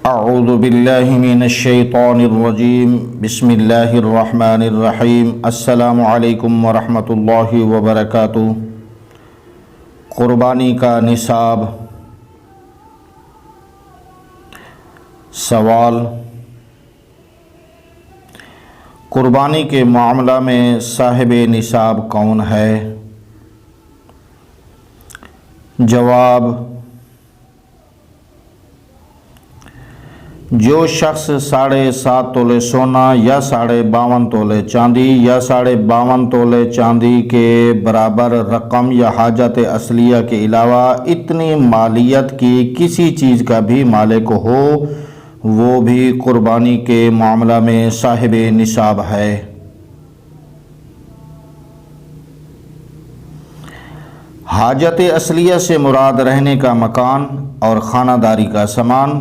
اعوذ باللہ من الشیطان الرجیم بسم اللہ الرحمن الرحیم السلام علیکم ورحمۃ اللہ وبرکاتہ۔ قربانی کا نصاب۔ سوال: قربانی کے معاملہ میں صاحب نصاب کون ہے؟ جواب: جو شخص 7.5 تولے سونا یا 52.5 تولے چاندی یا 52.5 تولے چاندی کے برابر رقم یا حاجت اصلیہ کے علاوہ اتنی مالیت کی کسی چیز کا بھی مالک ہو، وہ بھی قربانی کے معاملہ میں صاحب نصاب ہے۔ حاجت اصلیہ سے مراد رہنے کا مکان اور خانہ داری کا سامان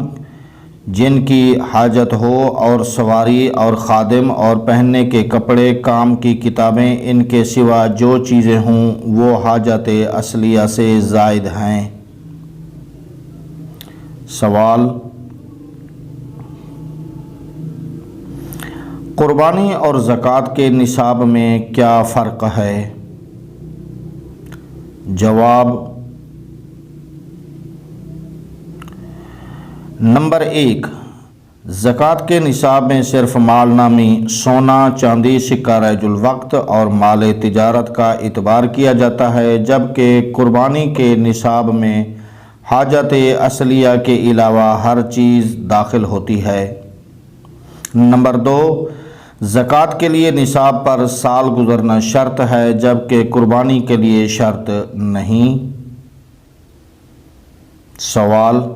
جن کی حاجت ہو، اور سواری اور خادم اور پہننے کے کپڑے، کام کی کتابیں، ان کے سوا جو چیزیں ہوں وہ حاجت اصلیہ سے زائد ہیں۔ سوال: قربانی اور زکوٰۃ کے نصاب میں کیا فرق ہے؟ جواب: نمبر 1، زکوٰۃ کے نصاب میں صرف مال نامی سونا، چاندی، سکہ رائج الوقت اور مال تجارت کا اعتبار کیا جاتا ہے، جبکہ قربانی کے نصاب میں حاجت اصلیہ کے علاوہ ہر چیز داخل ہوتی ہے۔ نمبر 2، زکوٰۃ کے لیے نصاب پر سال گزرنا شرط ہے، جبکہ قربانی کے لیے شرط نہیں۔ سوال: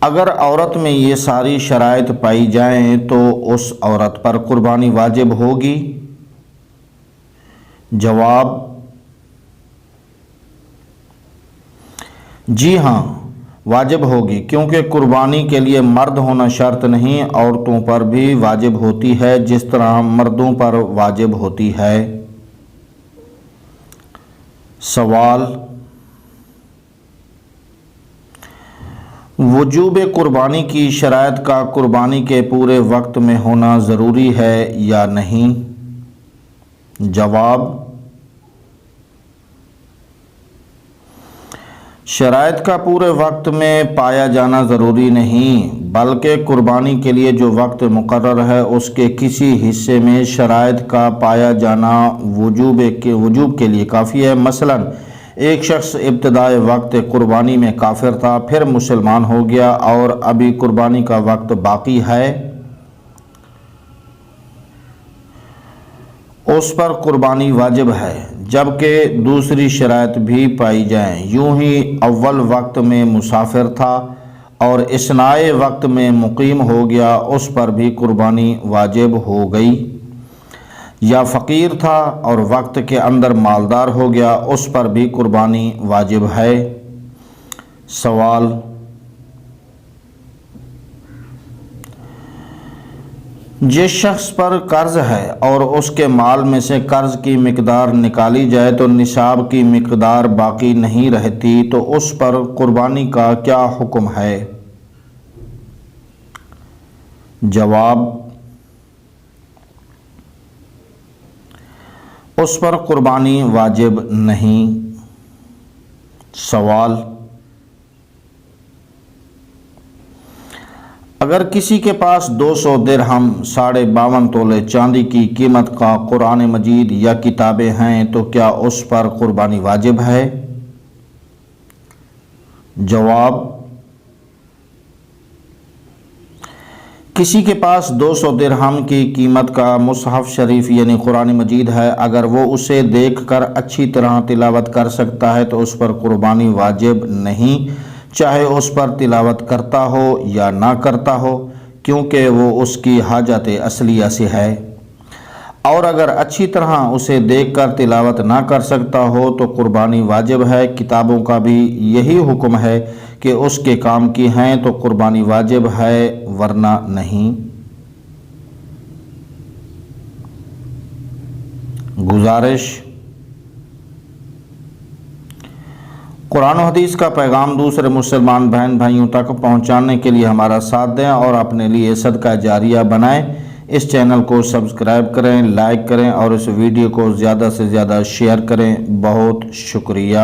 اگر عورت میں یہ ساری شرائط پائی جائیں تو اس عورت پر قربانی واجب ہوگی؟ جواب: جی ہاں، واجب ہوگی، کیونکہ قربانی کے لیے مرد ہونا شرط نہیں، عورتوں پر بھی واجب ہوتی ہے جس طرح مردوں پر واجب ہوتی ہے۔ سوال: وجوب قربانی کی شرائط کا قربانی کے پورے وقت میں ہونا ضروری ہے یا نہیں؟ جواب: شرائط کا پورے وقت میں پایا جانا ضروری نہیں، بلکہ قربانی کے لیے جو وقت مقرر ہے اس کے کسی حصے میں شرائط کا پایا جانا وجوب کے لیے کافی ہے۔ مثلاً ایک شخص ابتدائے وقت قربانی میں کافر تھا، پھر مسلمان ہو گیا اور ابھی قربانی کا وقت باقی ہے، اس پر قربانی واجب ہے، جبکہ دوسری شرائط بھی پائی جائیں۔ یوں ہی اول وقت میں مسافر تھا اور اثنائے وقت میں مقیم ہو گیا، اس پر بھی قربانی واجب ہو گئی۔ یا فقیر تھا اور وقت کے اندر مالدار ہو گیا، اس پر بھی قربانی واجب ہے۔ سوال: جس شخص پر قرض ہے اور اس کے مال میں سے قرض کی مقدار نکالی جائے تو نصاب کی مقدار باقی نہیں رہتی، تو اس پر قربانی کا کیا حکم ہے؟ جواب: اس پر قربانی واجب نہیں۔ سوال: اگر کسی کے پاس 200 درہم 52.5 تولے چاندی کی قیمت کا قرآن مجید یا کتابیں ہیں تو کیا اس پر قربانی واجب ہے؟ جواب: کسی کے پاس 200 درہم کی قیمت کا مصحف شریف یعنی قرآن مجید ہے، اگر وہ اسے دیکھ کر اچھی طرح تلاوت کر سکتا ہے تو اس پر قربانی واجب نہیں، چاہے اس پر تلاوت کرتا ہو یا نہ کرتا ہو، کیونکہ وہ اس کی حاجت اصلیہ سے ہے۔ اور اگر اچھی طرح اسے دیکھ کر تلاوت نہ کر سکتا ہو تو قربانی واجب ہے۔ کتابوں کا بھی یہی حکم ہے کہ اس کے کام کی ہیں تو قربانی واجب ہے، ورنہ نہیں۔ گزارش: قرآن و حدیث کا پیغام دوسرے مسلمان بہن بھائیوں تک پہنچانے کے لیے ہمارا ساتھ دیں اور اپنے لیے صدقہ جاریہ بنائیں۔ اس چینل کو سبسکرائب کریں، لائک کریں اور اس ویڈیو کو زیادہ سے زیادہ شیئر کریں۔ بہت شکریہ۔